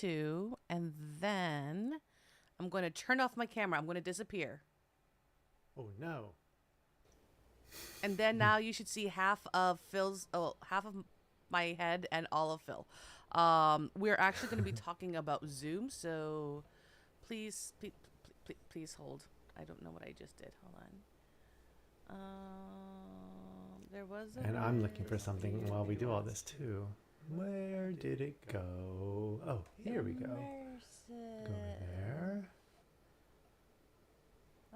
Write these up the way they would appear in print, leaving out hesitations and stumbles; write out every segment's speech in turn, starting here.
to, and then I'm going to turn off my camera. I'm going to disappear. Oh, no. And then now you should see half of my head and all of Phil. We're actually going to be talking about Zoom, so please hold. I don't know what I just did. Hold on. There was And I'm looking for something while we do all this too. Where did it go? Oh, here we go. Go there.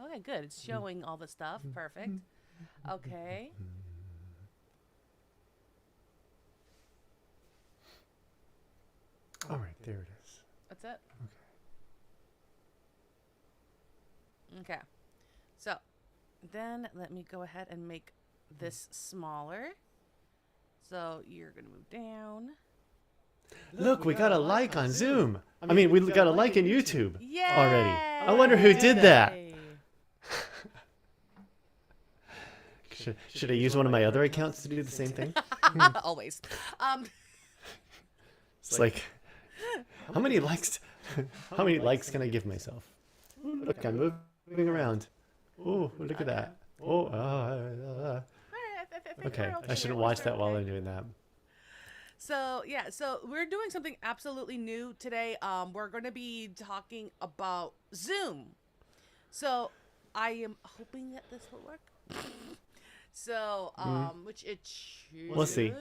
Okay, good. It's showing all the stuff. Perfect. Okay. All right, there it is. That's it. Okay. Okay. So then let me go ahead and make this smaller. So you're going to move down. Look, we got a like on Zoom. I mean, we got a like in YouTube already. Yay! I wonder who did that. Should I use one of my other accounts to do the same thing? Always. It's like, how many likes can I give myself? Look, I'm moving around. Oh, look at that. Oh, okay. I shouldn't watch that while I'm doing that. So yeah, so we're doing something absolutely new today. We're going to be talking about Zoom. So I am hoping that this will work. So which it should. We'll see.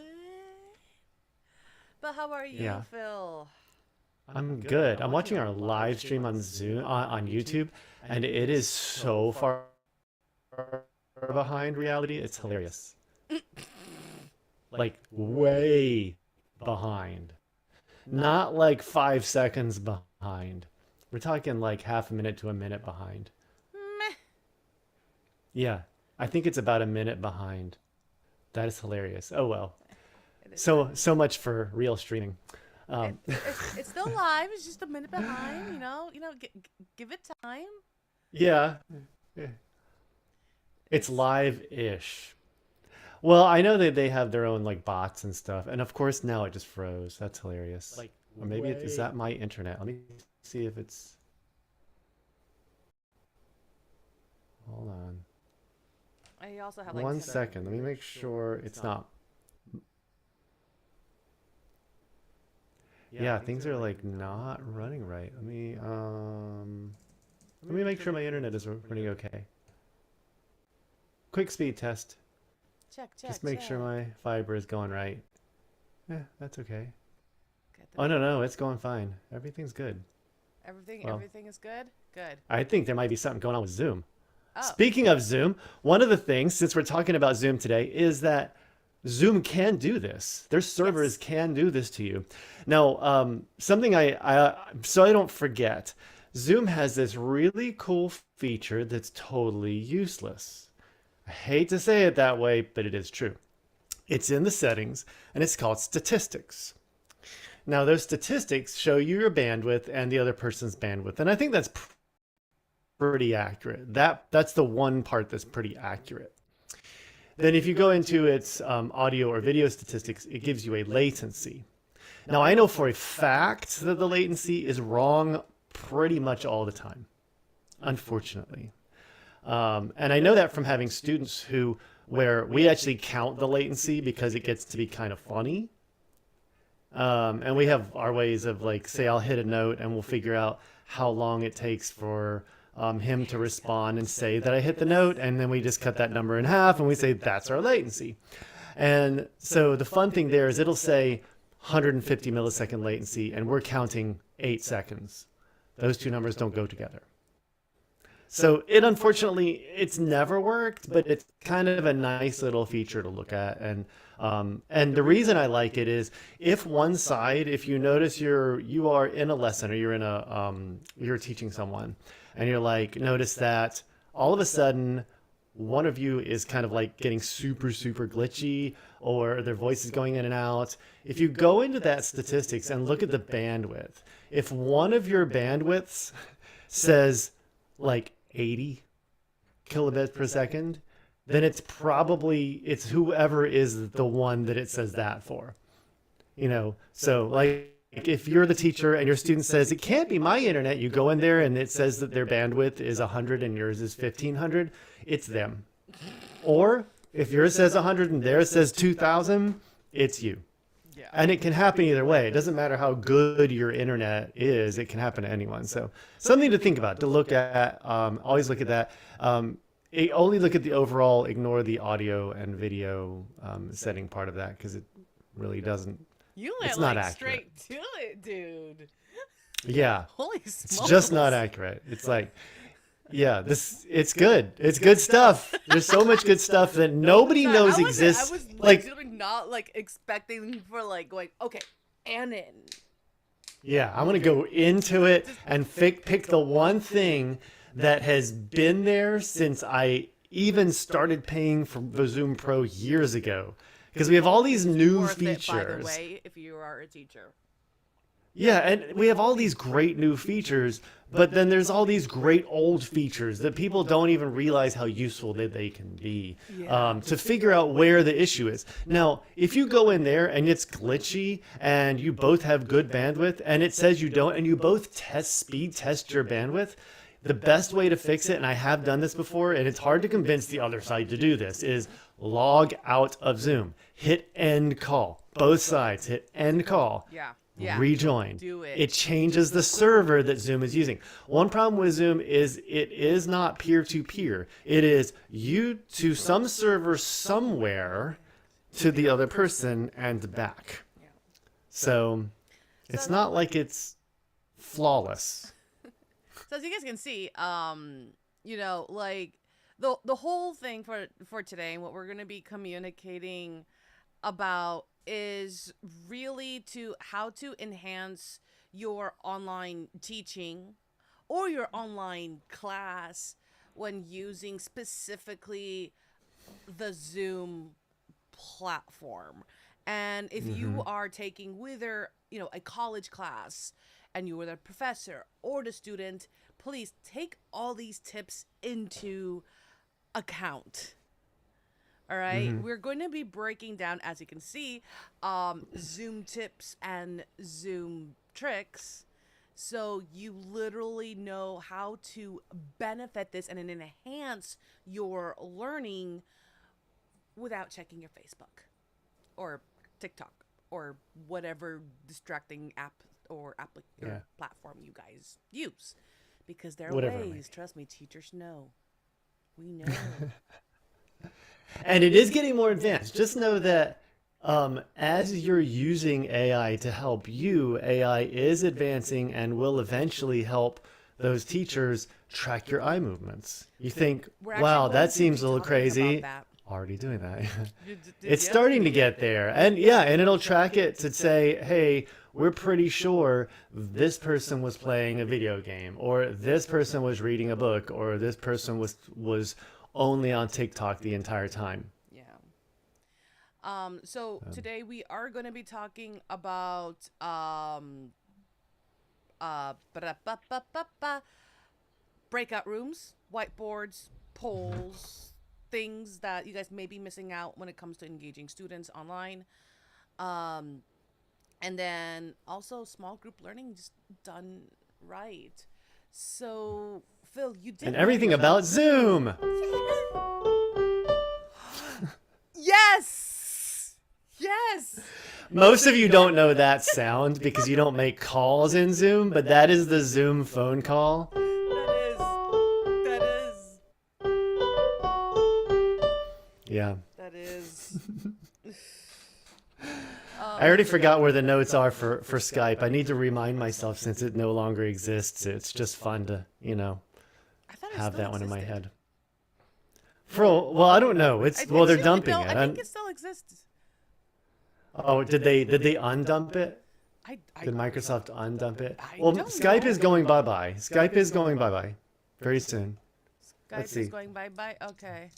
But how are you, Phil? I'm good. I'm watching our live stream on Zoom on YouTube, and it is so far behind reality. It's hilarious. Like way behind. Not like 5 seconds behind. We're talking like half a minute to a minute behind. Meh. Yeah, I think it's about a minute behind. That is hilarious. Oh well. So much for real streaming. It's still live. It's just a minute behind. Give it time. Yeah. It's live-ish. Well, I know that they have their own like bots and stuff, and of course now it just froze. That's hilarious. Or maybe is that my internet? Let me see if it's. Hold on. I also have like 1 second. Let me make sure it's not. Yeah, things are like not running right. Let me make sure my internet is running okay. Quick speed test. Check. Just make sure my fiber is going right. Yeah, that's okay. Okay, Oh no, it's going fine. Everything's good. Everything is good? Good. I think there might be something going on with Zoom. Oh. Speaking of Zoom, one of the things, since we're talking about Zoom today, is that Zoom can do this. Their servers can do this to you. Now, something so I don't forget, Zoom has this really cool feature that's totally useless. I hate to say it that way, but it is true. It's in the settings, and it's called statistics. Now, those statistics show you your bandwidth and the other person's bandwidth, and I think that's pretty accurate. That's the one part that's pretty accurate. Then if you go into its audio or video statistics, it gives you a latency. Now, I know for a fact that the latency is wrong pretty much all the time, unfortunately. And I know that from having students where we actually count the latency because it gets to be kind of funny. And we have our ways of like, say I'll hit a note and we'll figure out how long it takes for him to respond and say that I hit the note, and then we just cut that number in half and we say that's our latency. And so the fun thing there is it'll say 150 millisecond latency and we're counting 8 seconds. Those two numbers don't go together. So unfortunately it's never worked, but it's kind of a nice little feature to look at. And the reason I like it is if you notice you are in a lesson or you're teaching someone, and you're like, notice that all of a sudden one of you is kind of like getting super, super glitchy, or their voice is going in and out. If you go into that statistics and look at the bandwidth, if one of your bandwidths says like 80 kilobits per second, then it's whoever is the one that it says that for. So like if you're the teacher and your student says, it can't be my internet, you go in there and it says that their bandwidth is 100 and yours is 1500, it's them. Or if yours says 100 and theirs says 2000, it's you. Yeah. And it can happen either way. It doesn't matter how good your internet is. It can happen to anyone. So something to think about, to look at. Always look at that. Only look at the overall, ignore the audio and video setting part of that, because it really doesn't. You went It's not like accurate. straight to it, dude. Yeah. Holy It's smokes. just not accurate. It's like, yeah, it's good. It's good stuff. There's so much good stuff that nobody Sorry, knows I exists. was Like, literally not like expecting for like going, okay, and in. yeah, I'm going to go into it and pick the one thing that has been there since I even started paying for the Zoom Pro years ago. Because we have all these new Worth it, features. by the way, if you are a teacher. Yeah, and we have all these great new features, but then there's all these great old features that people don't even realize how useful that they can be, Yeah. to figure out where the issue is. Now, if you go in there and it's glitchy and you both have good bandwidth and it says you don't, and you both speed test your bandwidth, the best way to fix it, and I have done this before, and it's hard to convince the other side to do this, is log out of Zoom. Hit end call. Both sides hit end call. Yeah. Yeah. Rejoin. Do it. It changes the server that Zoom is using. One problem with Zoom is it is not peer-to-peer. It is you to some server somewhere to the other person and back. Yeah. So it's not like it's flawless. So as you guys can see, you know, like the whole thing for today and what we're going to be communicating about is really to how to enhance your online teaching or your online class when using specifically the Zoom platform. And if you are taking whether, you know, a college class and you are the professor or the student, please take all these tips into account. All right, we're going to be breaking down, as you can see, Zoom tips and Zoom tricks, so you literally know how to benefit this and enhance your learning without checking your Facebook or TikTok or whatever distracting app or platform you guys use, because there are Whatever it may ways. Trust me, teachers know. We know. And it is getting more advanced. Just know that as you're using AI to help you, AI is advancing and will eventually help those teachers track your eye movements. You think, We're actually wow, going that to seems be a little talking crazy. about that. Already doing that. Did It's you? starting to get there. And yeah, and it'll track it to say, hey, we're pretty sure this person was playing a video game, or this person was reading a book, or this person was only on TikTok the entire time. Yeah. So today we are going to be talking about breakout rooms, whiteboards, polls, things that you guys may be missing out when it comes to engaging students online. And then also small group learning just done right. So Phil, you did And everything about Zoom. Yes. Yes. Most of you don't know that sound because you don't make calls in Zoom, but that is the Zoom phone call. That Yeah. is. I already forgot where the notes are for Skype. I need to remind myself since it no longer exists. It's just fun to, I thought it have still that one in my existed. head. Well, I don't know. It's I they're actually dumping don't- it. I think it still exists. Oh, did they undump it? I Did Microsoft undump it? I Well, don't Skype know. is going bye-bye. Skype is going bye-bye very soon. Skype Let's is see. going bye-bye. Okay.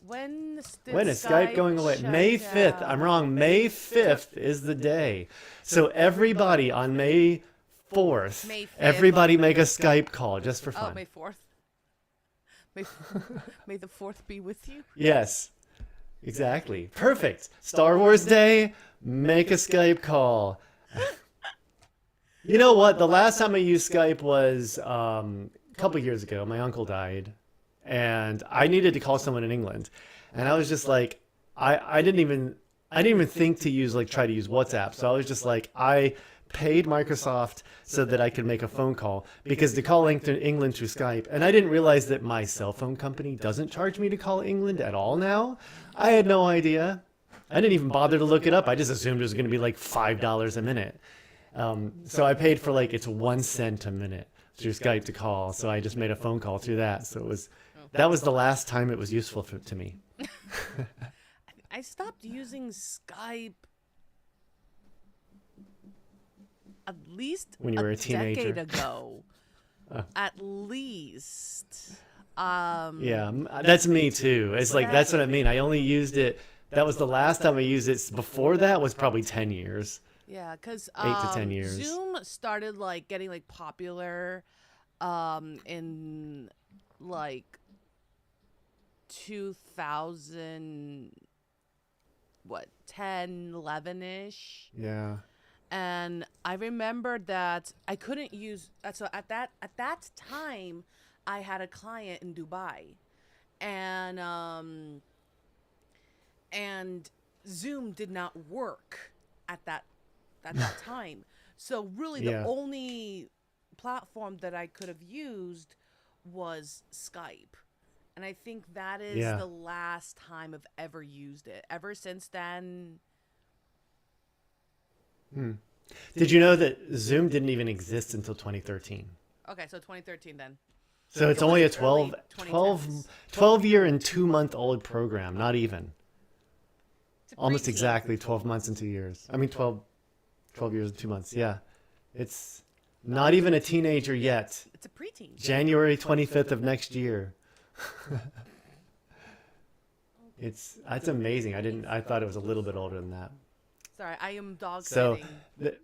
When When is Skype going away? shut May 5th. down? I'm wrong. May 5th is the day. So everybody on May 4th, May 5th. everybody make a Skype call just for Oh, fun. May 4th. May the 4th be with you. Yes. Exactly. Perfect. Star Wars Day, make a Skype call. You know what? The last time I used Skype was a couple years ago. My uncle died, and I needed to call someone in England, and I was just like, I didn't even think to use like try to use WhatsApp. So I was just like, I paid Microsoft so that I could make a phone call because to call England through Skype, and I didn't realize that my cell phone company doesn't charge me to call England at all now. I had no idea. I didn't even bother to look it up. I just assumed it was going to be like $5 a minute. So I paid for like it's 1 cent a minute through Skype to call. So I just made a phone call through that. So that was the last time it was useful to me. I stopped using Skype at least When you were a decade teenager. ago. At least. Yeah, that's me too. It's like that's what I mean. I only used it. That was the last time I used it. Before that was probably 10 years, Yeah, because 8 to 10 years. Zoom started like getting like popular in like 2000, what, 10, 11-ish. Yeah. And I remember that I couldn't use so at that time I had a client in Dubai, and and Zoom did not work at that time. So really the Yeah. only platform that I could have used was Skype. And I think that is Yeah. the last time I've ever used it. Ever since then, Did you know that Zoom didn't even exist until 2013? okay, so 2013 then. So it's So only a it's early 12, 2010s. 12 year and 2 month old program. Not even. It's a Almost preteen. exactly 12 months and 2 years. I mean, 12 years and 2 months. Yeah. It's not even a teenager yet. It's a preteen. January 25th of next year. That's amazing. I thought it was a little bit older than that. Sorry, I am dog So sitting. th-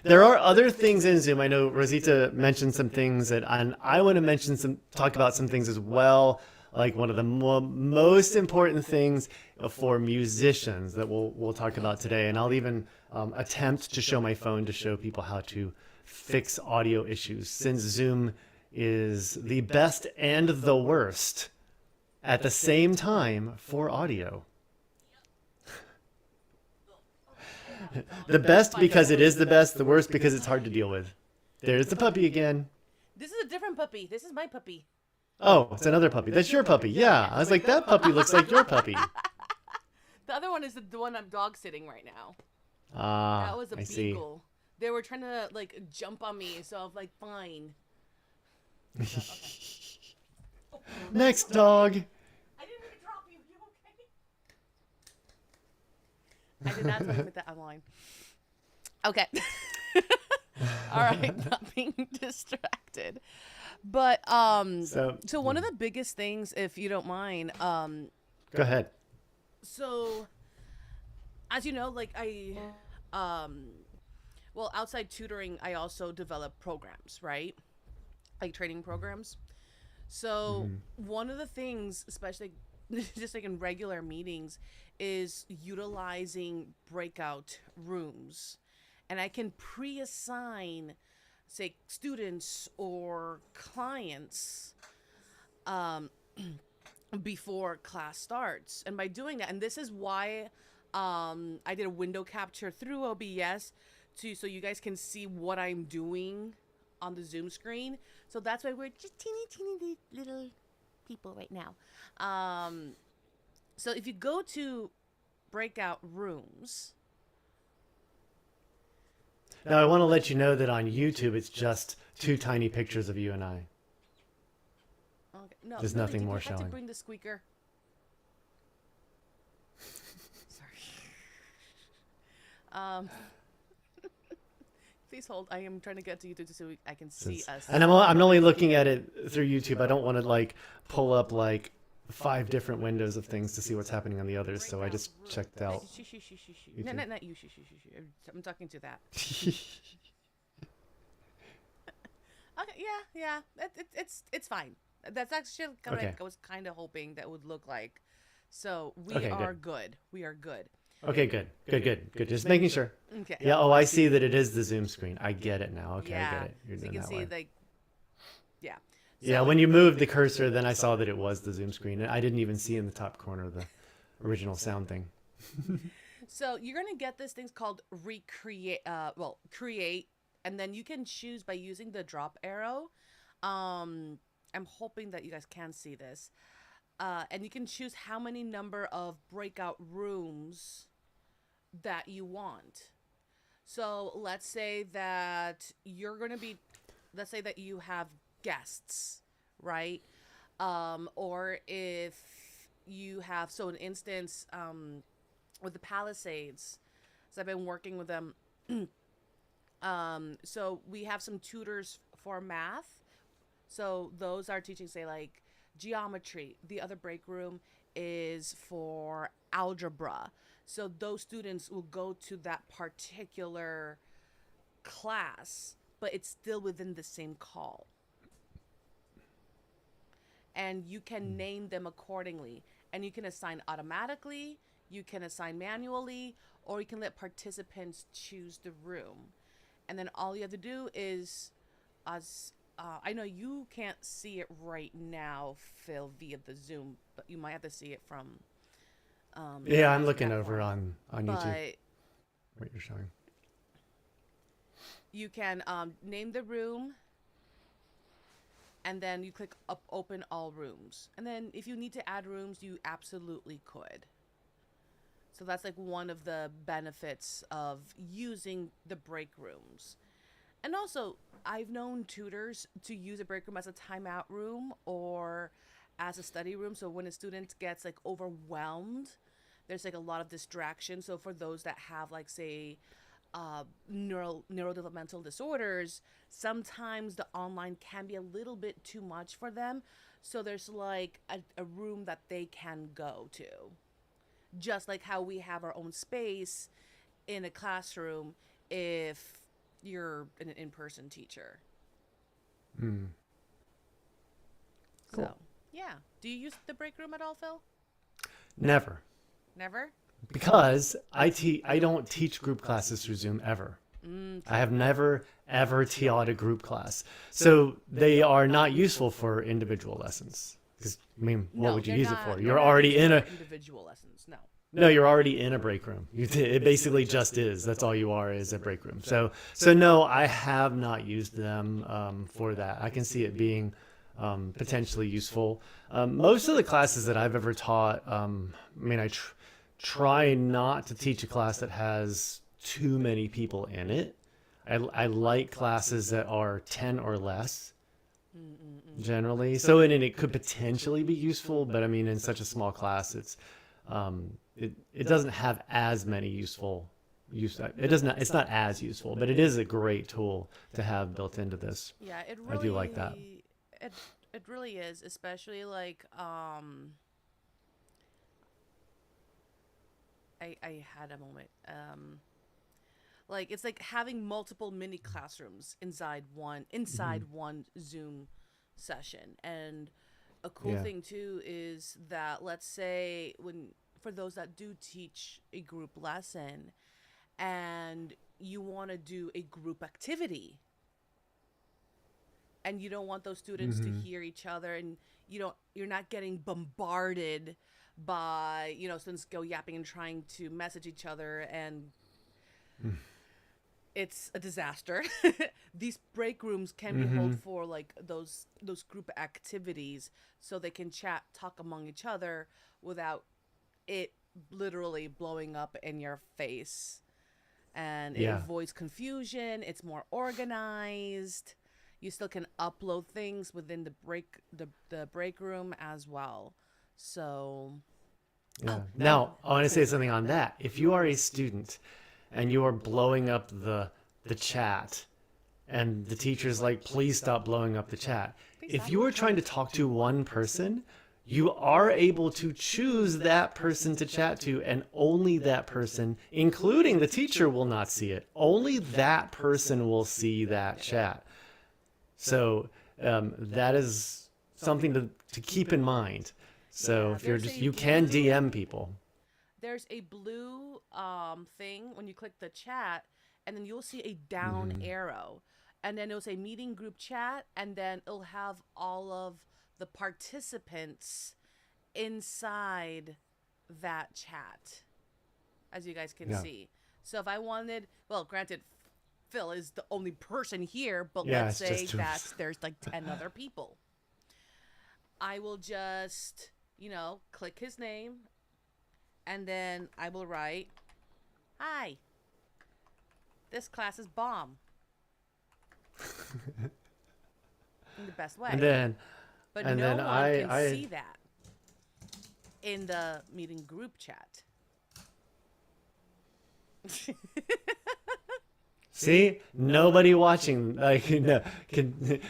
there are other things in Zoom. I know Rosita mentioned some things and I want to talk about some things as well. Like one of the most important things for musicians that we'll talk about today. And I'll even attempt to show my phone to show people how to fix audio issues, since Zoom is the best and the worst at the same time for audio. The best because it is the best, the worst because it's hard to deal with. There's the puppy again. This is a different puppy. This is my puppy. Oh, it's another puppy. That's your puppy. Yeah. I was like, that puppy looks like your puppy. The other one is the one I'm dog sitting right now. Ah, That was a I see. beagle. They were trying to like jump on me, so I was like, fine. Next dog. I didn't even drop you. You okay? I did not tell you to put that online. Okay. All right, not being distracted. But so one of the biggest things, if you don't mind, Go ahead. so as you know, like well, outside tutoring, I also develop programs, right? Like training programs. So one of the things, especially just like in regular meetings, is utilizing breakout rooms. And I can pre-assign, say, students or clients before class starts. And by doing that, and this is why I did a window capture through OBS so you guys can see what I'm doing on the Zoom screen. So that's why we're just teeny little people right now. So if you go to breakout rooms. Now, I want to let you know that on YouTube, it's just two tiny pictures of you and I. Okay, no, There's Lily, nothing did more you have to showing. bring the squeaker? Sorry. Please hold. I am trying to get to YouTube so I can see us. And I'm only looking at it through YouTube. I don't want to like pull up like 5 different windows of things to see what's happening on the others. So I just checked out. No, not you. I'm talking to that. Okay, yeah. It's fine. That's actually kind of Okay. like I was kind of hoping that would look like. So we Okay, are good. good. We are good. Okay, good. Just making sure. Okay. Yeah, oh, I see that it is the Zoom screen. I get it now. Okay, I get Yeah. it. You're So you doing can that see way. like yeah. Yeah, So when you moved the cursor, then I saw that it was the Zoom screen. I didn't even see in the top corner the original sound thing. so you're gonna get this thing's called recreate. Create, and then you can choose by using the drop arrow. Um, I'm hoping that you guys can see this. And you can choose how many number of breakout rooms that you want. So let's say that you have guests, right? Or if you have, so an instance, with the Palisades, so I've been working with them. So we have some tutors for math. So those are teaching, say, like geometry. The other break room is for algebra. So those students will go to that particular class, but it's still within the same call. And you can name them accordingly. And you can assign automatically, you can assign manually, or you can let participants choose the room. And then all you have to do is, as I know you can't see it right now, Phil, via the Zoom, but you might have to see it from Yeah, the I'm looking over platform. on YouTube But what you're showing. you can name the room, and then you click up open all rooms. And then if you need to add rooms, you absolutely could. So that's like one of the benefits of using the break rooms. And also, I've known tutors to use a break room as a timeout room or as a study room. So when a student gets like overwhelmed, there's like a lot of distraction. So for those that have like, say, neurodevelopmental disorders, sometimes the online can be a little bit too much for them. So there's like a room that they can go to, just like how we have our own space in a classroom if you're an in-person teacher. Hmm. Cool. So yeah, do you use the break room at all, Phil? Never. Never. Because I don't teach group classes through Zoom ever. I True. have never ever taught a group class. So they are not useful for individual lessons. Because I mean, what No, would you they're use it for? not. They're You're not already useful in for a individual lessons. No. no, you're already in a break room. It basically just is. That's all you are is a break room. So no, I have not used them for that. I can see it being potentially useful. Most of the classes that I've ever taught, I mean, try not to teach a class that has too many people in it. I like classes that are 10 or less generally. So and it could potentially be useful, but I mean, in such a small class, it doesn't have as many use. It doesn't. It's not as useful, but it is a great tool to have built into this. Yeah, it I do like that. really it it really is, especially like I had a moment. Like it's like having multiple mini classrooms Hmm. inside one Zoom session. And a cool Yeah. thing too is that, let's say, when for those that do teach a group lesson and you want to do a group activity and you don't want those students to Hmm. hear each other, and you're not getting bombarded by, students go yapping and trying to message each other, and it's a disaster. These break rooms can be held Hmm. for like those group activities, so they can chat, talk among each other without it literally blowing up in your face. And it Yeah. avoids confusion. It's more organized. You still can upload things within the break room as well. So, Yeah. oh, and Now, I want to say something on that. If you are a student and you are blowing up the chat, and the teacher's like, please stop blowing up the chat. please If stop. you are trying to talk to one person, you are able to choose that person to chat to, and only that person, including the teacher, will not see it. Only that person will see that chat. So that is something to keep in mind. So Yeah, if you're just, you can DM people. there's a blue thing when you click the chat, and then you'll see a down Hmm. arrow, and then it'll say meeting group chat, and then it'll have all of the participants inside that chat, as you guys can Yeah. see. So if I wanted, well, granted, Phil is the only person here, but Yeah, let's it's just say two of that us. there's like 10 other people. I will just, click his name, and then I will write, "Hi, this class is bomb," in the best And way. then But and no then one can I see that in the meeting group chat. see nobody watching. Like, no,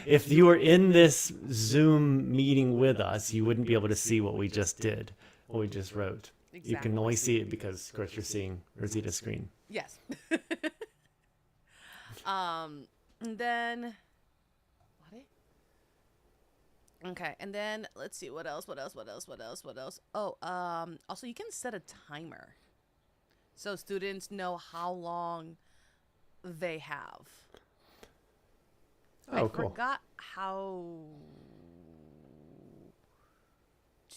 if you were in this Zoom meeting with us, you wouldn't be able to see what we just did, what we just wrote. You can Exactly. only see it because, of course, you're seeing Rosita's screen. Yes. And then what? Okay, and then let's see what else. What else? What else? What else? What else? Oh, also you can set a timer so students know how long they have. I Oh, cool. forgot how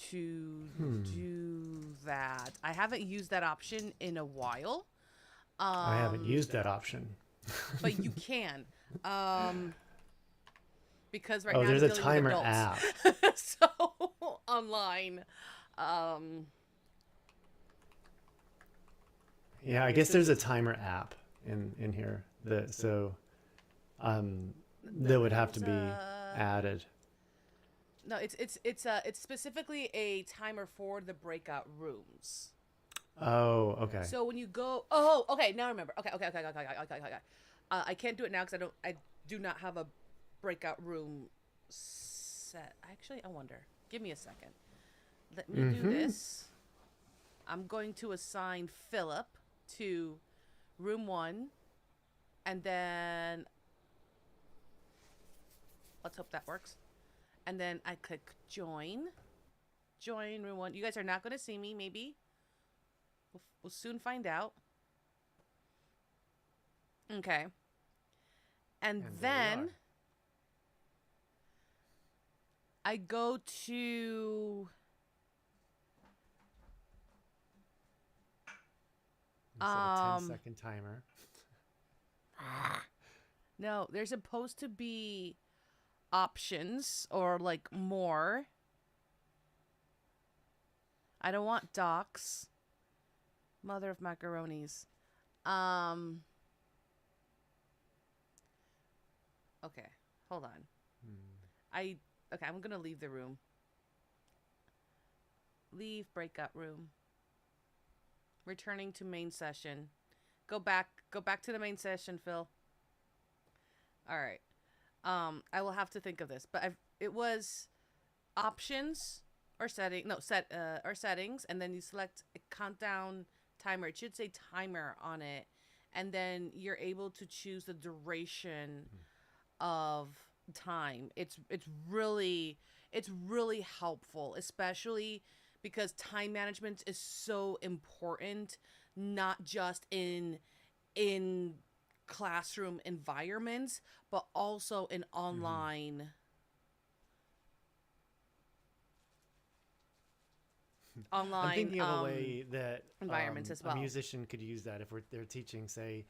to do that. I haven't used that option in a while. I haven't Um, used that option. but you can. Um, because right Oh, now I'm there's a dealing with timer adults. app. So online. Um, Yeah, I guess this is there's a timer app in here that would have to there's be a added. no. It's specifically a timer for the breakout rooms. Oh, okay. So when you go, oh, okay, now I remember. Okay. I can't do it now because I do not have a breakout room set. Actually, I wonder. Give me a second. Let me do Mm-hmm. this. I'm going to assign Philip to room one, and then let's hope that works. And then I click join. Join room one. You guys are not going to see me, maybe. We'll soon find out. Okay. And And there we are. then I go to You set a 10 um second timer. no, there's supposed to be options or like more. I don't want docs. Mother of macaronis. Um okay. Hold on. Hmm. I okay, I'm going to leave the room. Leave breakout room. Returning to main session. Go back to the main session, Phil. All right. I will have to think of this, but it was options or setting no set or settings, and then you select a countdown timer. It should say timer on it, and then you're able to choose the duration of time. It's really helpful, especially because time management is so important, not just in classroom environments, but also in Mm-hmm. I'm online thinking of a way that environments as a well. musician could use that if they're teaching, say,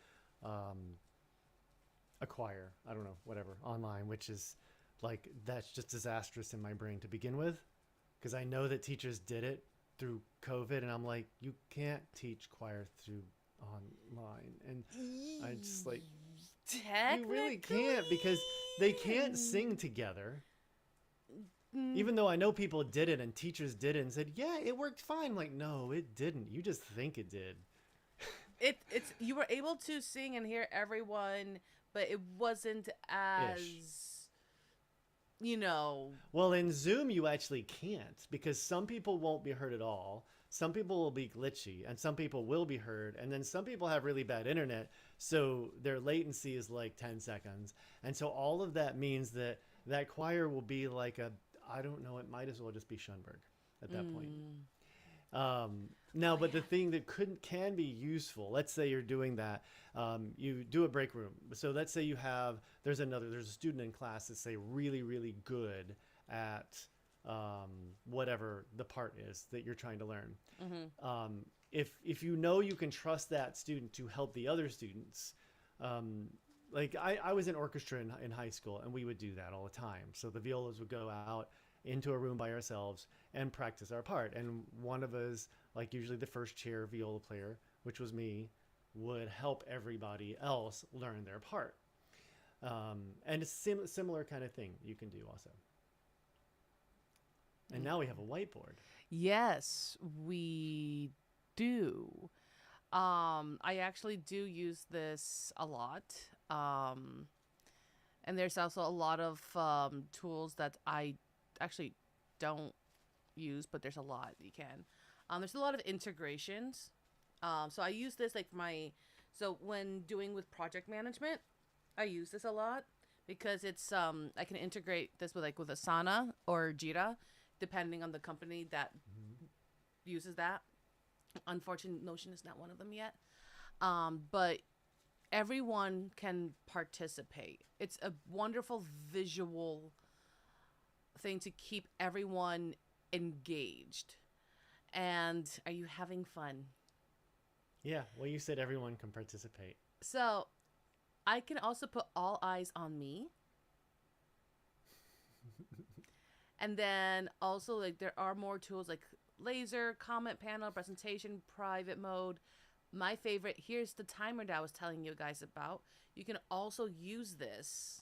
a choir. I don't know, whatever, online, which is like that's just disastrous in my brain to begin with, because I know that teachers did it through COVID, and I'm like, you can't teach choir through online, and I just like you really Technically, can't because they can't sing together. mm, Even though I know people did it and teachers did it and said, yeah, it worked fine. I'm like, no, it didn't. You just think it did. it's you were able to sing and hear everyone, but it wasn't Ish. as you know. Well, in Zoom, you actually can't because some people won't be heard at all. Some people will be glitchy and some people will be heard. And then some people have really bad internet. So their latency is like 10 seconds. And so all of that means that that choir will be like I don't know, it might as well just be Schoenberg at that point. Mm. Um, Now, but the thing that can be useful, let's say you're doing that, you do a break room. So let's say there's a student in class that's say really, really good at whatever the part is that you're trying to learn. If you know you can trust that student to help the other students, like I was in orchestra in high school, and we would do that all the time. So the violas would go out into a room by ourselves and practice our part. And one of us, like usually the first chair viola player, which was me, would help everybody else learn their part. And a similar kind of thing you can do also. And now we have a whiteboard. Yes, we do. I actually do use this a lot. And there's also a lot of tools that I actually don't use, but there's a lot you can. There's a lot of integrations. So I use this like so when doing with project management, I use this a lot because it's I can integrate this with Asana or Jira, depending on the company that uses that. Unfortunately, Notion is not one of them yet. But everyone can participate. It's a wonderful visual thing to keep everyone engaged. And are you having fun? Yeah, well, you said everyone can participate. So I can also put all eyes on me. And then also like there are more tools like laser, comment panel, presentation, private mode. My favorite, here's the timer that I was telling you guys about. You can also use this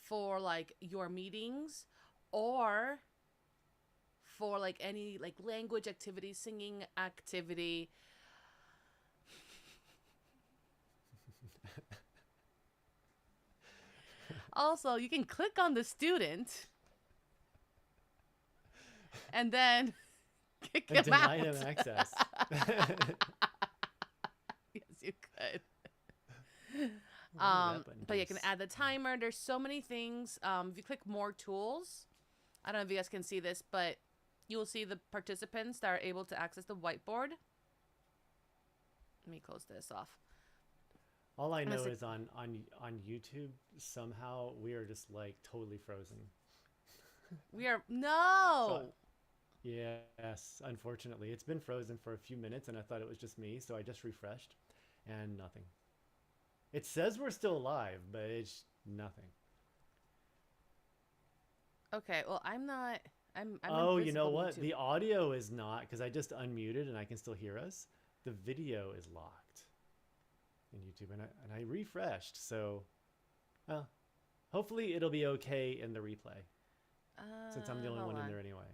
for like your meetings or for like any like language activity, singing activity. Also, you can click on the student and then kick And him out. deny him access. Yes, you could. What did that button But you do? can add the timer. There's so many things. If you click more tools, I don't know if you guys can see this, but you will see the participants that are able to access the whiteboard. Let me close this off. All I know is on YouTube, somehow we are just like totally frozen. We are no. So, yes, unfortunately. It's been frozen for a few minutes and I thought it was just me, so I just refreshed and nothing. It says we're still live, but it's nothing. Okay, well I'm not. I'm Oh, you know invisible to what? YouTube. The audio is not, because I just unmuted and I can still hear us. The video is locked in YouTube, and I refreshed, so well, hopefully it'll be okay in the replay, since I'm the only Hold one in on. there anyway.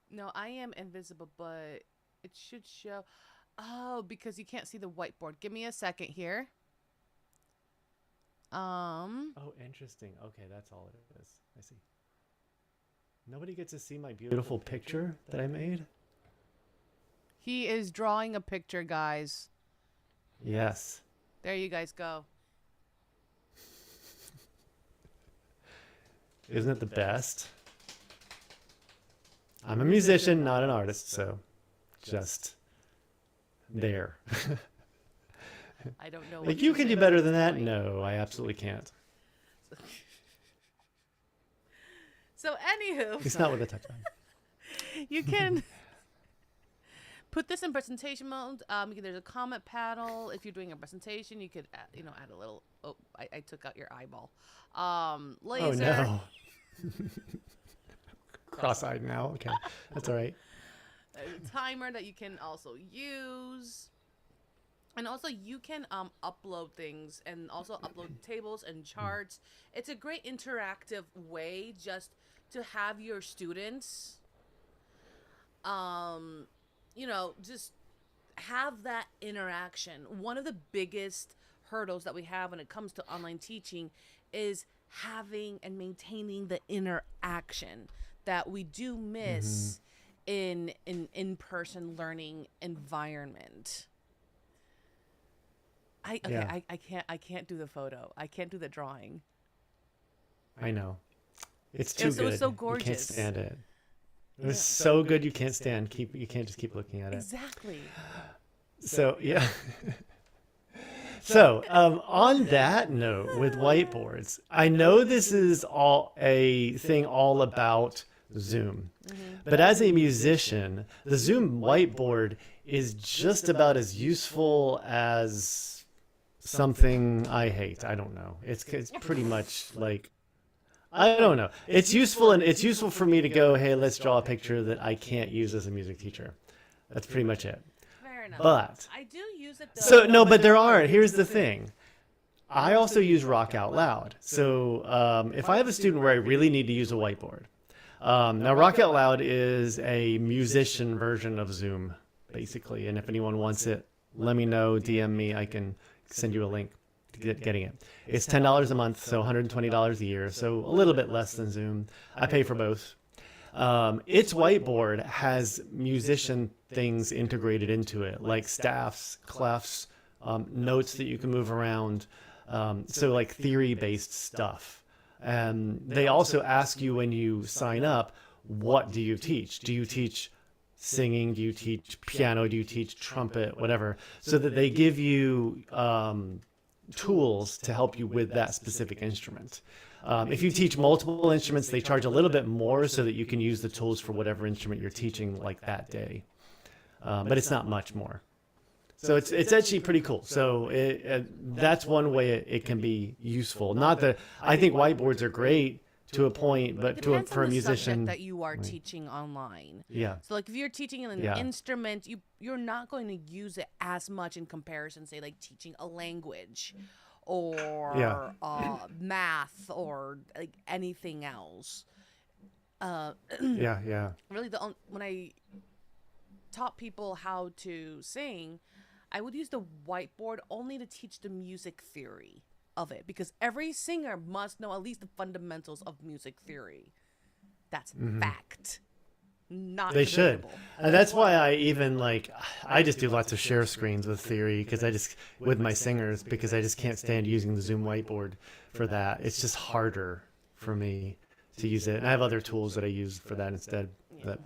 No, I am invisible, but it should show. Oh, because you can't see the whiteboard. Give me a second here. Oh, interesting. Okay, that's all it is. I see. Nobody gets to see my beautiful picture that I made? He is drawing a picture, guys. Yes. There you guys go. Isn't it the best? I'm a musician, not an artist, so just there. I don't know. Like, you can do better than that? No, I absolutely can't. So, anywho, It's not with a touch on. you can put this in presentation mode. There's a comment panel. If you're doing a presentation, you could add a little. Oh, I took out your eyeball. Laser. Oh no. Cross-eyed now. Okay, that's all right. A timer that you can also use. And also you can upload things and also upload tables and charts. It's a great interactive way just to have your students just have that interaction. One of the biggest hurdles that we have when it comes to online teaching is having and maintaining the interaction that we do miss in-person learning environment. Yeah. I can't do the photo. I can't do the drawing. I know. It's too It was good. so You can't gorgeous. stand it. It was Yeah. so good you can't stand. You can't just keep looking at it. Exactly. So yeah. So on that note, with whiteboards, I know this is all a thing all about Zoom, but as a musician, the Zoom whiteboard is just about as useful as something I hate. I don't know. It's pretty much like I don't know. It's useful, and it's useful for me to go, hey, let's draw a picture that I can't use as a music teacher. That's pretty much it. Fair enough. But I do use it though. so no, but there are. Here's the thing. I also use Rock Out Loud. So if I have a student where I really need to use a whiteboard, now Rock Out Loud is a musician version of Zoom, basically. And if anyone wants it, let me know. DM me. I can send you a link to getting it. It's $10 a month, so $120 a year. So a little bit less than Zoom. I pay for both. Its whiteboard has musician things integrated into it, like staffs, clefs, notes that you can move around. So like theory-based stuff. And they also ask you when you sign up, what do you teach? Do you teach singing? Do you teach piano? Do you teach trumpet? Whatever. So that they give you tools to help you with that specific instrument. If you teach multiple instruments, they charge a little bit more so that you can use the tools for whatever instrument you're teaching like that day. But it's not much more. So it's actually pretty cool. So that's one way it can be useful. Not that I think whiteboards are great to a point, but for a musician that you are teaching online. Yeah. So like if you're teaching an instrument, you're not going to use it as much in comparison, say like teaching a language or math or like anything else. Really, when I taught people how to sing, I would use the whiteboard only to teach the music theory of it, because every singer must know at least the fundamentals of music theory. That's fact. Not they should. debatable. And that's why I just do lots of share screens with theory with my singers, because I just can't stand using the Zoom whiteboard for that. It's just harder for me to use it. And I have other tools that I use for that instead. Yeah.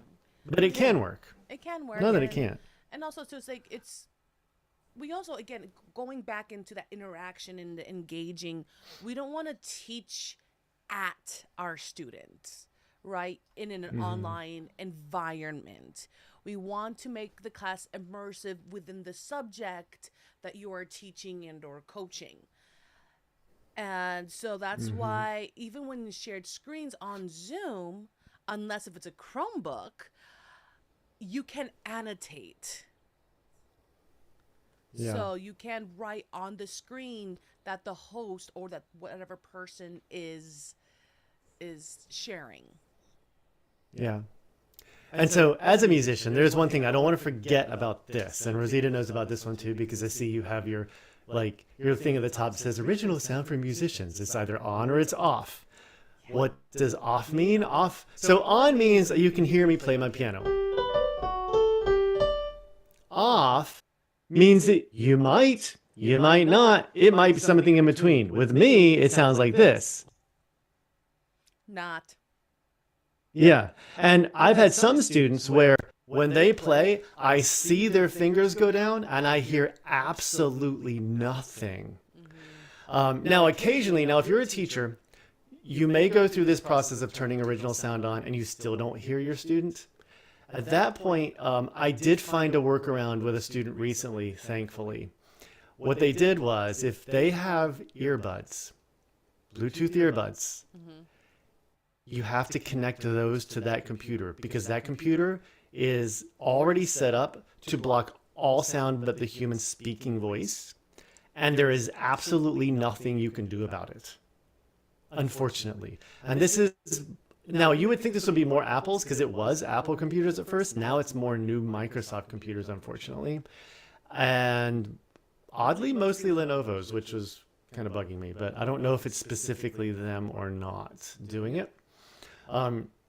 But it can work. It can work. Not that it can't. And also, so it's like we also, again, going back into that interaction and the engaging, we don't want to teach at our students, right? In an online environment. We want to make the class immersive within the subject that you are teaching and or coaching. And so that's why even when you shared screens on Zoom, unless if it's a Chromebook, you can annotate. Yeah. So you can write on the screen that the host or that whatever person is sharing. Yeah. And so as a musician, there's one thing I don't want to forget about this. And Rosita knows about this one too, because I see you have your thing at the top that says original sound for musicians. It's either on or it's off. What does off mean? Off. So on means you can hear me play my piano. Off means that you might not, it might be something in between. With me, it sounds like this. Not. Yeah. And I've had some students where when they play, I see their fingers go down and I hear absolutely nothing. Now, occasionally, if you're a teacher, you may go through this process of turning original sound on and you still don't hear your student. At that point, I did find a workaround with a student recently, thankfully. What they did was, if they have earbuds, Bluetooth earbuds, you have to connect those to that computer, because that computer is already set up to block all sound but the human speaking voice, and there is absolutely nothing you can do about it, unfortunately. And this is... Now, you would think this would be more Apple's, because it was Apple computers at first. Now it's more new Microsoft computers, unfortunately. And oddly, mostly Lenovo's, which was kind of bugging me. But I don't know if it's specifically them or not doing it.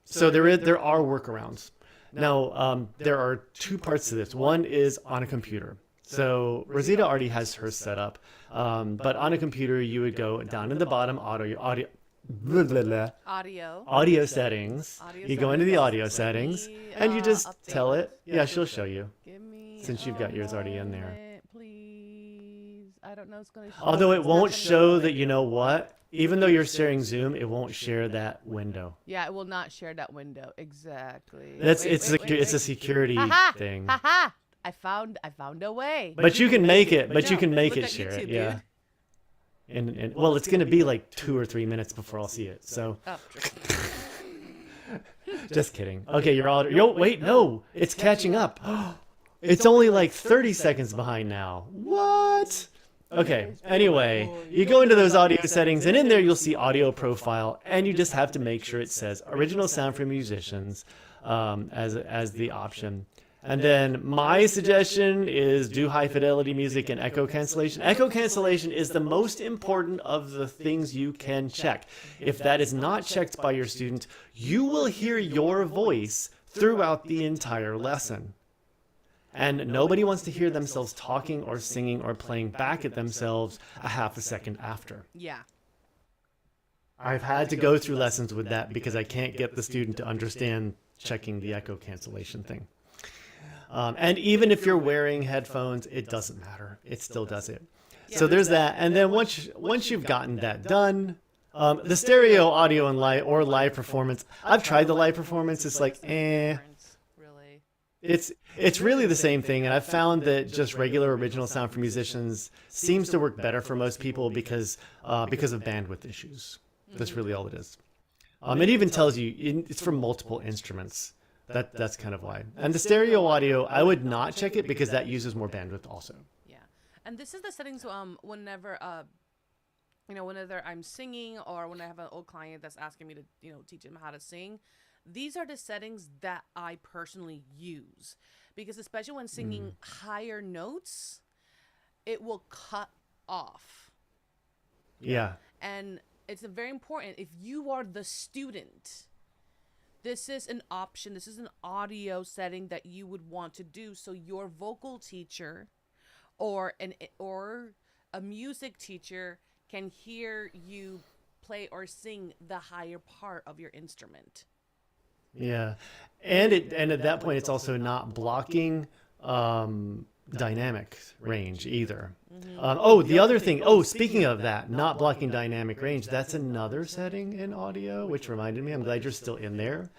So there are workarounds. Now, there are two parts to this. One is on a computer. So Rosita already has hers set up. But on a computer, you would go down in the bottom, audio. blah, blah, blah, Audio. audio settings. Audio You go into the settings. audio Let settings me, and you just update. tell it. Yeah, she'll show you Give me since you've got yours already in there. moment, please. I don't know. It's gonna show. Although it It's not won't gonna show that, you know what? Even though you're sharing Zoom, it won't share that window. Yeah, it will not share that window. Exactly. It's Wait. a security Haha! thing. Haha! I found a way. But you can make it. But you No, can make look it at share YouTube, it. Yeah. dude. And well, it's gonna be like 2 or 3 minutes before I'll see it. So Oh, just kidding. Okay, you're all. Yo, wait, no, it's catching up. It's only like 30 seconds behind now. What? Okay. Anyway, you go into those audio settings, and in there you'll see audio profile, and you just have to make sure it says original sound for musicians as the option. And then my suggestion is do high fidelity music and echo cancellation. Echo cancellation is the most important of the things you can check. If that is not checked by your student, you will hear your voice throughout the entire lesson. And nobody wants to hear themselves talking or singing or playing back at themselves a half a second after. yeah. I've had to go through lessons with that because I can't get the student to understand checking the echo cancellation thing. And even if you're wearing headphones, it doesn't matter. It still does it. So there's that. And then once you've gotten that done, the stereo audio and live performance. I've tried the live performance. It's like, Really. It's really the same thing. And I've found that just regular original sound for musicians seems to work better for most people because of bandwidth issues. That's really all it is. It even tells you it's for multiple instruments. That's kind of why. And the stereo audio, I would not check it because that uses more bandwidth also. Yeah. And this is the settings whenever whenever I'm singing or when I have an old client that's asking me to, teach them how to sing, these are the settings that I personally use. Because especially when singing higher notes, it will cut off. Yeah. And it's very important if you are the student. This is an option. This is an audio setting that you would want to do so your vocal teacher or a music teacher can hear you play or sing the higher part of your instrument. Yeah. And at that point it's also not blocking dynamic range either. The other thing, speaking of that, not blocking dynamic range, that's another setting in audio, which reminded me, I'm glad you're still in there.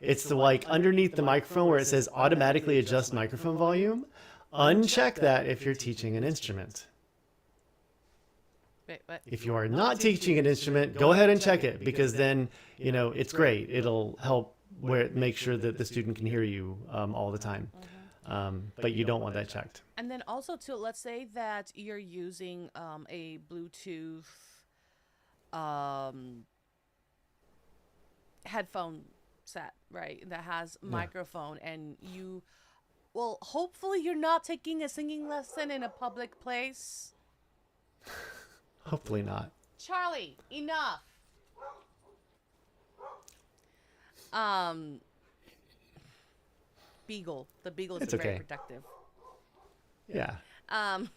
It's the underneath the microphone where it says automatically adjust microphone volume. Uncheck that if you're teaching an instrument. Wait, what? If you are not teaching an instrument, go ahead and check it because then, it's great. It'll help make sure that the student can hear you all the time. But you don't want that checked. And then also too, let's say that you're using a Bluetooth headphone set, right? That has microphone and hopefully you're not taking a singing lesson in a public place. Hopefully not. Charlie, enough. Beagle. The beagle is It's very okay. protective. Yeah. Sorry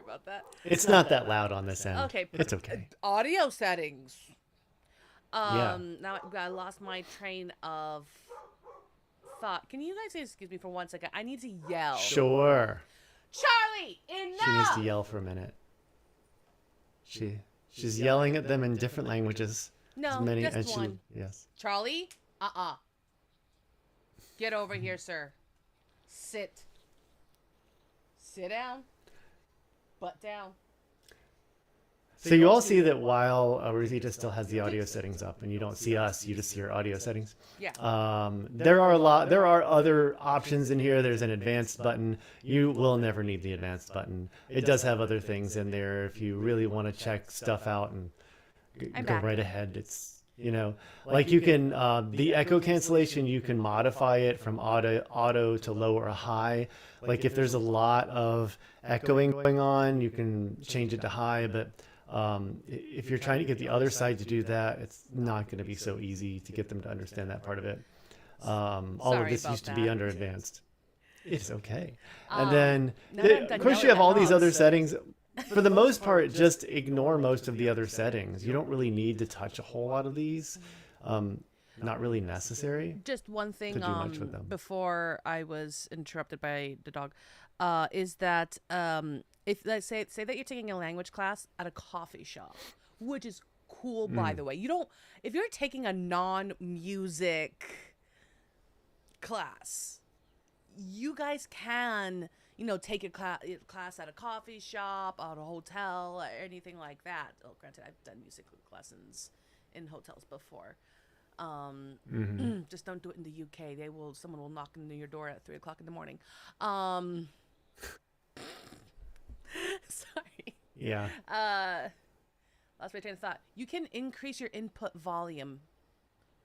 about that. It's not that loud on this end. Okay. It's okay. Audio settings. Yeah. Now I lost my train of thought. Can you guys excuse me for 1 second? I need to yell. Sure. Charlie, enough! She needs to yell for a minute. She's yelling at them in different languages. No, as many just as she, one. yes. Charlie, get over here, sir. Sit down. Butt down. So you all see that while Rosita still has the audio settings up, and you don't see us, you just see her audio settings. Yeah. There are other options in here. There's an advanced button. You will never need the advanced button. It does have other things in there if you really want to check stuff out and go right ahead. It's like you can the echo cancellation, you can modify it from auto to low or high. Like if there's a lot of echoing going on, you can change it to high, but if you're trying to get the other side to do that, it's not going to be so easy to get them to understand that part of it. All of this used to be under advanced. It's okay. And then, of course, you have all these other settings. for the most part, just ignore most of the other settings. You don't really need to touch a whole lot of these. Um, Not really necessary Just one to thing do much with them. before I was interrupted by the dog, is that if let's say that you're taking a language class at a coffee shop, which is cool by Mm. the way. You don't if you're taking a non-music class, you guys can, take a class at a coffee shop, at a hotel, or anything like that. Oh, granted, I've done music lessons in hotels before. Um, Hmm. just don't do it in the UK. Someone will knock on your door at 3 o'clock in the morning. Um, sorry. Yeah. Lost my train of thought. You can increase your input volume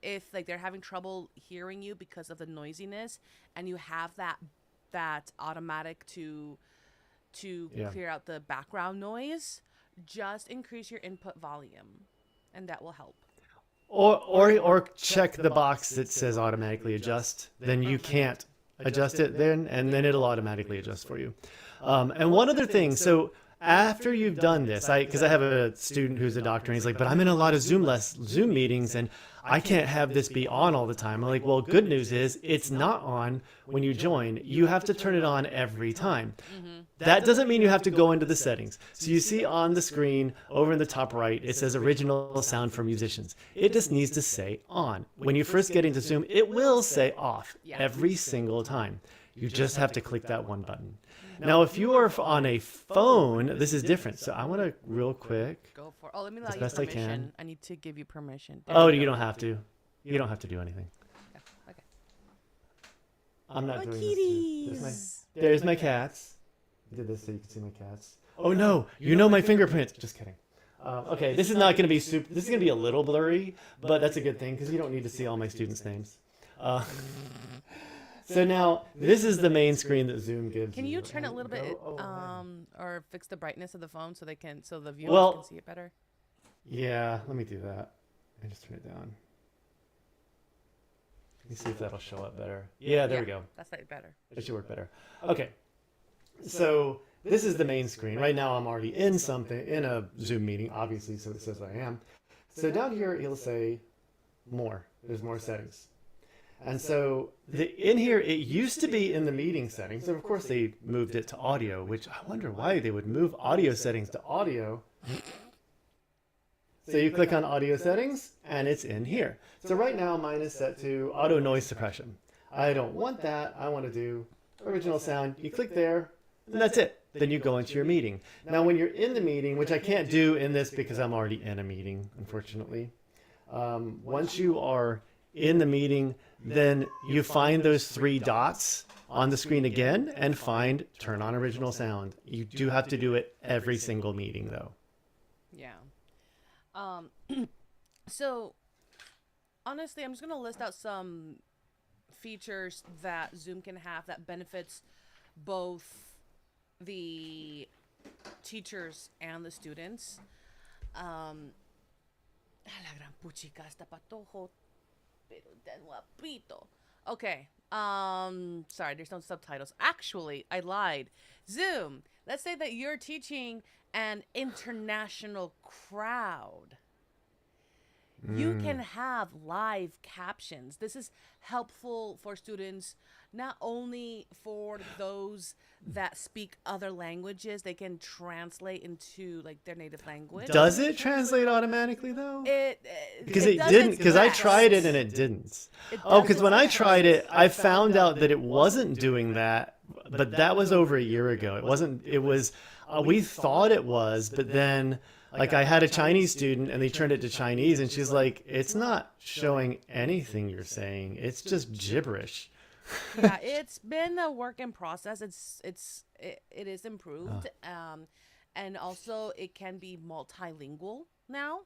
if like they're having trouble hearing you because of the noisiness, and you have that automatic to Yeah. clear out the background noise. Just increase your input volume, and that will help. Or check the box that says automatically adjust. Then you can't adjust it then, and then it'll automatically adjust for you. And one other thing, so after you've done this, because I have a student who's a doctor, and he's like, but I'm in a lot of Zoom meetings, and I can't have this be on all the time. I'm like, well, good news is it's not on when you join. You have to turn it on every time. That doesn't mean you have to go into the settings. So you see on the screen over in the top right, it says original sound for musicians. It just needs to say on. When you first get into Zoom, it will say off every single time. You just have to click that one button. Now, if you are on a phone, this is different. So I want to real quick, Go for. Oh, let me allow as you best I permission. can. I need to give you permission. There Oh, you you go. don't have to. You don't have to do anything. Okay. I'm not My doing kitties. this. There's my cats. I did this so you can see my cats. Oh no, you know my fingerprints. Just kidding. Okay, this is not going to be super. This is going to be a little blurry, but that's a good thing because you don't need to see all my students' names. Uh, so now this is the main screen that Zoom gives Can you turn it a And little bit, go ahead. or fix the brightness of the phone so the viewers can Well, see it better? yeah, let me do that. I just turn it down. Let me see if that'll show up better. Yeah, there we go. That's like better. It should work better. Okay. So this is the main screen. Right now I'm already in a Zoom meeting, obviously, so it says I am. So down here it'll say more. There's more settings. And so in here it used to be in the meeting settings. And of course they moved it to audio, which I wonder why they would move audio settings to audio. So you click on audio settings and it's in here. So right now mine is set to auto noise suppression. I don't want that. I want to do original sound. You click there and that's it. Then you go into your meeting. Now when you're in the meeting, which I can't do in this because I'm already in a meeting, unfortunately. Once you are in the meeting, then you find those three dots on the screen again and find turn on original sound. You do have to do it every single meeting though. Yeah. Um. So, honestly, I'm just gonna list out some features that Zoom can have that benefits both the teachers and the students. Um. A la gran puchica, hasta patojo, pero tan guapito. Okay. Sorry, there's no subtitles. Actually, I lied. Zoom. Let's say that you're teaching an international crowd. You can have live captions. This is helpful for students, not only for those that speak other languages, they can translate into like their native language. Does it translate automatically though? Because it it does didn't. its Because I best. tried it and it didn't. It Oh, does because its when I best. tried it, I found out that it wasn't doing that. But that was over a year ago. It wasn't. It was. We thought it was, but then, like, I had a Chinese student and they turned it to Chinese, and she's like, "It's not showing anything you're saying. It's just gibberish." Yeah, it's been a work in process. It is improved, and also it can be multilingual now.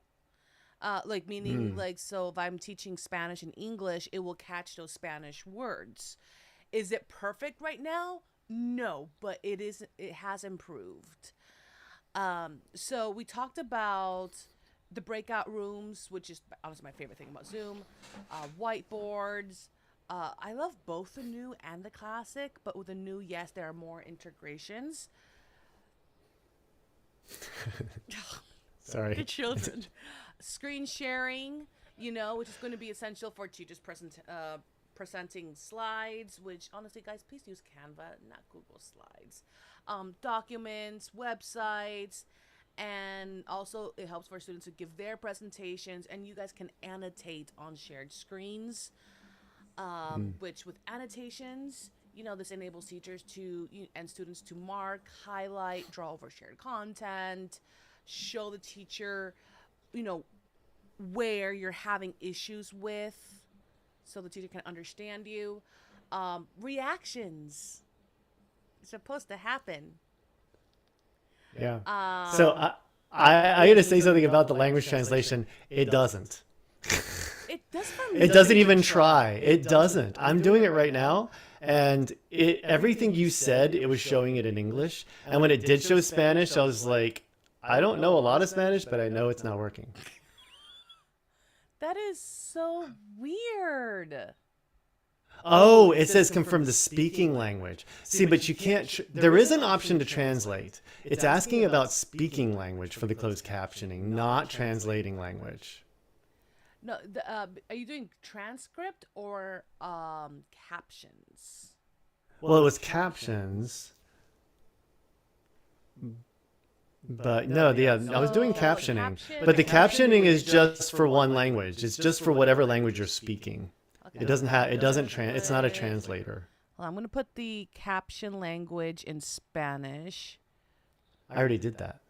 Like meaning like so if I'm teaching Spanish and English, it will catch those Spanish words. Is it perfect right now? No, but it has improved. So we talked about the breakout rooms, which is honestly my favorite thing about Zoom. Whiteboards. I love both the new and the classic, but with the new, yes, there are more integrations. Sorry. The children. Screen sharing, which is going to be essential for teachers presenting slides, which honestly, guys, please use Canva, not Google Slides. Documents, websites, and also it helps for students to give their presentations, and you guys can annotate on shared screens, which with annotations, this enables teachers and students to mark, highlight, draw over shared content, show the teacher, you know, where you're having issues with, so the teacher can understand you. Reactions are supposed to happen. Yeah. So Um, I got to say something about the language translation. It doesn't. it does for It me. doesn't even try. It doesn't. I'm doing it right now, and everything you said, it was showing it in English. And when it did show Spanish, I was like, I don't know a lot of Spanish, but I know it's not working. That is so weird. Oh, it says confirm the speaking language. See, but you can't. There is an option to translate. It's asking about speaking language for the closed captioning, not translating language. No, are you doing transcript or captions? Well, it was captions, but no, yeah, I was doing captioning. But the captioning is just for one language. It's just for whatever language you're speaking. Okay. It's not a translator. Well, I'm going to put the caption language in Spanish. I already did that.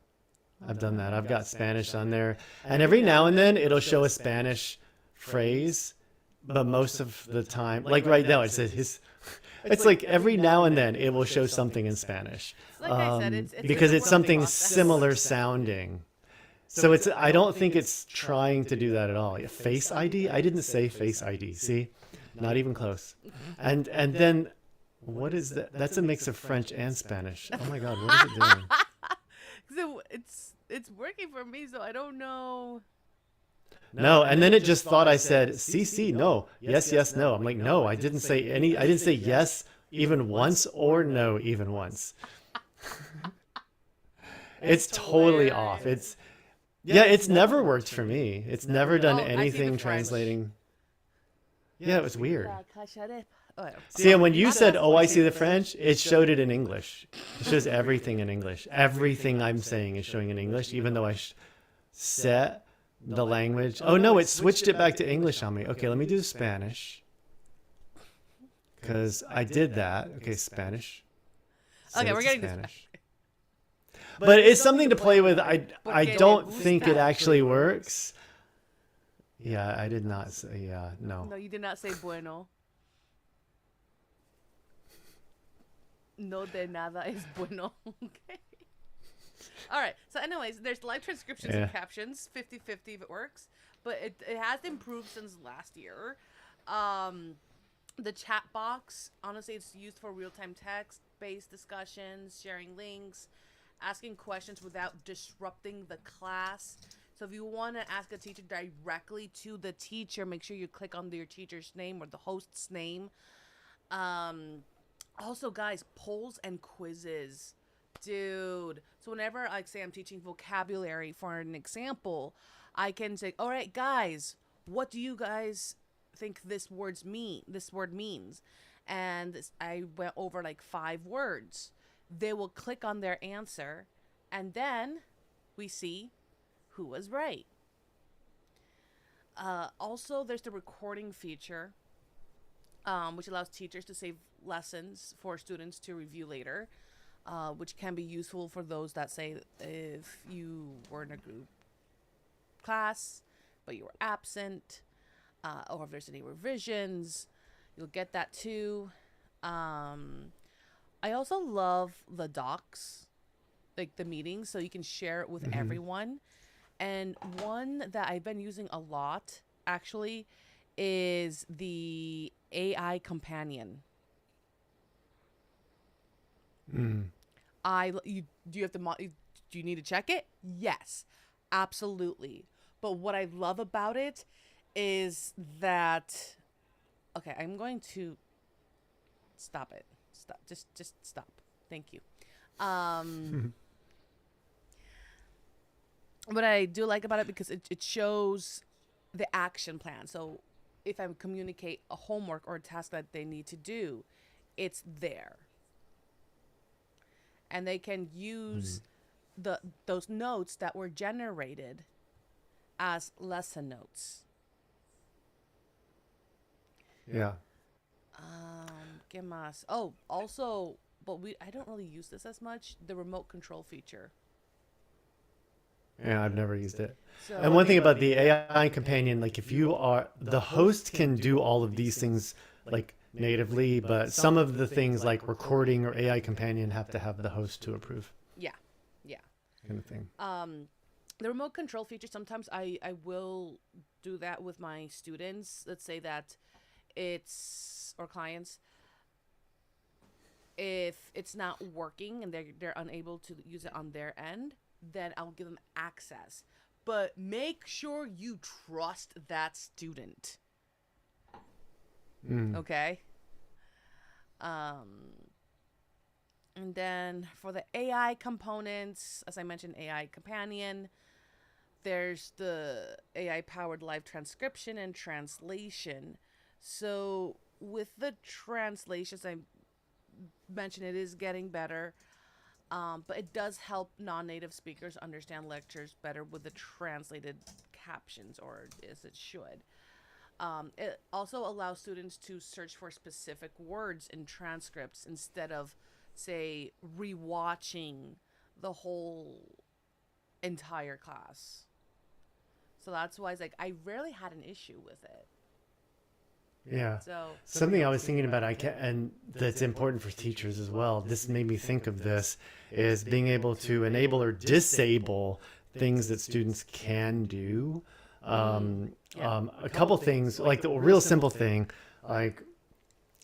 I've done that. I've got Spanish on there. And every now and then it'll show a Spanish phrase, but most of the time, like right now, it says his. It's like every now and then it will show something in Spanish. Like I said, it's because a it's work something process. similar sounding. So I don't think it's trying to do that at all. Face ID? I didn't say Face ID. See? Not even close. And then what is that? That's a mix of French and Spanish. Oh my God, what is it doing? So it's working for me, so I don't know. No, and then it just thought I said CC, no, yes, yes, no. I'm like, no, I didn't say yes even once or no even once. It's totally off. It's never worked for me. It's never done Oh, I see the anything French. translating. Yeah, it was weird. Oh, See, and when you said, "Oh, I see the French," it showed it in English. It shows everything in English. Everything I'm saying is showing in English, even though I set the language. Oh no, it switched it back to English on me. Okay, let me do Spanish. Because I did that. Okay, Spanish. Set Okay, it we're to getting to Spanish. But it's something to play with. I don't think it actually works. Yeah, I did not say, no. No, you did not say bueno. No de nada es bueno. Okay. All right. So anyways, there's live transcriptions Yeah. and captions, 50-50 if it works. But it has improved since last year. The chat box, honestly, it's used for real-time text-based discussions, sharing links, asking questions without disrupting the class. So if you want to ask a teacher directly to the teacher, make sure you click on your teacher's name or the host's name. Also, guys, polls and quizzes. Dude. So whenever, like, say I'm teaching vocabulary for an example, I can say, all right, guys, what do you guys think this word means? And I went over like 5 words. They will click on their answer, and then we see who was right. Also, there's the recording feature, which allows teachers to save lessons for students to review later, which can be useful for those that say if you were in a group class but you were absent, or if there's any revisions, you'll get that too. I also love the docs, like the meetings, so you can share it with everyone. And one that I've been using a lot, actually, is the AI companion. Mm. Do you have to do you need to check it? Yes, absolutely. But what I love about it is that, okay, I'm going to stop it. Stop. Just stop. Thank you. what I do like about it because it shows the action plan. So if I communicate a homework or a task that they need to do, it's there. And they can Mm. use those notes that were generated as lesson notes. Yeah. ¿Qué más? Oh, also, but I don't really use this as much, the remote control feature. Yeah, I've never used it. And So, one thing about the AI companion, like if you are the host can do all of these things like natively, but some of the things like recording or AI companion have to have the host to approve yeah. Yeah. kind of thing. The remote control feature, sometimes I will do that with my students. Let's say that it's, or clients, if it's not working and they're unable to use it on their end, then I'll give them access. But make sure you trust that student. Mm. Okay? Um and then for the AI components, as I mentioned, AI companion, there's the AI powered live transcription and translation. So with the translations, I mentioned it is getting better. But it does help non-native speakers understand lectures better with the translated captions, or as it should. It also allows students to search for specific words in transcripts instead of, say, rewatching the whole entire class. So that's why it's like I rarely had an issue with it. Yeah. So Something I was thinking about, I can, and that's important for teachers as well. This made me think of this is being able to enable or disable things that students can do. yeah, A couple things, like the real simple thing, like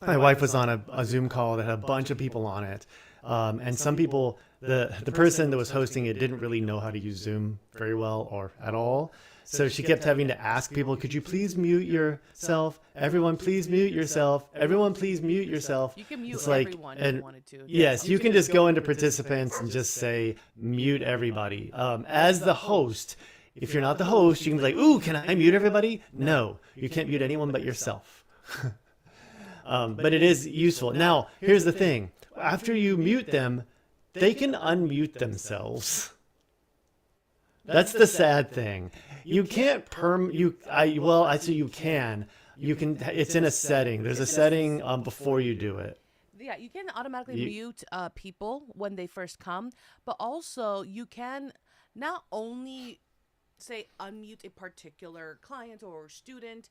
my wife was on a Zoom call that had a bunch of people on it. And some people, the person that was hosting it didn't really know how to use Zoom very well or at all. So she kept having to ask people, could you please mute yourself? Everyone, please mute yourself. Everyone, please mute yourself. you can mute It's like, everyone if you and wanted to. yes, you can just go into participants and just say mute everybody. As the host, if you're not the host, you can be like, ooh, can I mute everybody? No, you can't mute anyone but yourself. But it is useful. Now, here's the thing. After you mute them, they can unmute themselves. That's the sad thing. You can't well, I say you can. You can, it's in a setting. There's a setting before you do it. Yeah, you can automatically You, mute people when they first come, but also you can not only say unmute a particular client or student,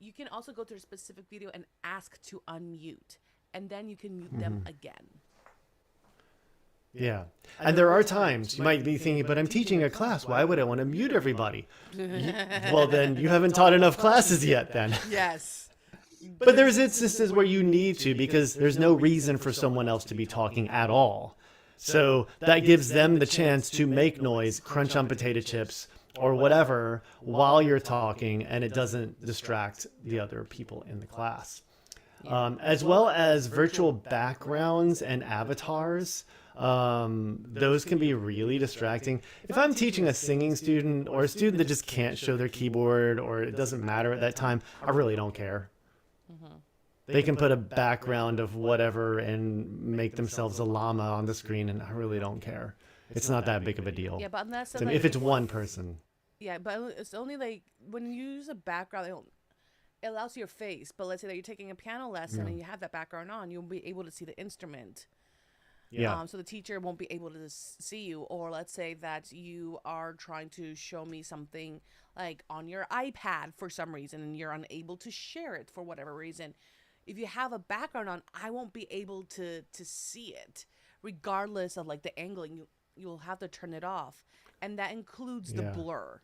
you can also go to a specific video and ask to unmute, and then you can mute them again. yeah. And there are times you might be thinking, but I'm teaching a class. Why would I want to mute everybody? Well, then you haven't taught enough classes yet then. Yes. But there's instances where you need to because there's no reason for someone else to be talking at all. So that gives them the chance to make noise, crunch on potato chips, or whatever while you're talking, and it doesn't distract the other people in the class. As well as virtual backgrounds and avatars. Those can be really distracting. If I'm teaching a singing student or a student that just can't show their keyboard or it doesn't matter at that time, I really don't care. They can put a background of whatever and make themselves a llama on the screen, and I really don't care. It's not that big of a deal. Yeah, but unless To me, like if it's one person. yeah, but it's only like when you use a background, it allows your face. But let's say that you're taking a piano lesson Yeah. and you have that background on, you'll be able to see the instrument. Yeah. So the teacher won't be able to see you. Or let's say that you are trying to show me something like on your iPad for some reason and you're unable to share it for whatever reason. If you have a background on, I won't be able to see it, regardless of like the angling. You'll have to turn it off, and that includes the Yeah. blur,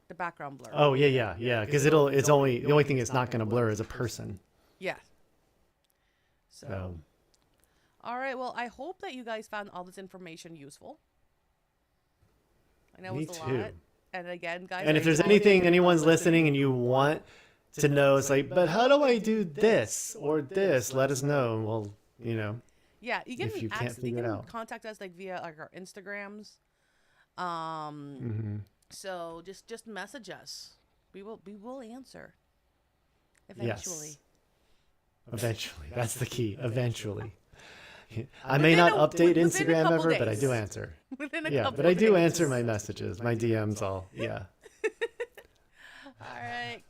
the background blur. Oh yeah. Because it's only the only thing it's not going to blur is a person. Yeah. So, So all right. Well, I hope that you guys found all this information useful. I know me it's a too. lot. And again, guys, And if there's anything anyone's listening and you want to know, it's like, but how do I do this or this? Let us know. Well, yeah, you can if you can't you figure it can out. contact us like via like our Instagrams. So just message us. We will answer eventually. Yes. Eventually. That's the key. Eventually. I may Within not a- update within a Instagram couple ever, but I days. do answer. Within a Yeah, couple but I do days. answer my messages, my DMs, all. Yeah. All right.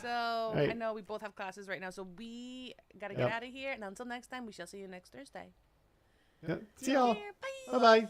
So All I right. know we both have classes right now, so we gotta get Yep. out of here. And until next time, we shall see you next Thursday. Yep. See Take y'all. care. Bye. Bye bye.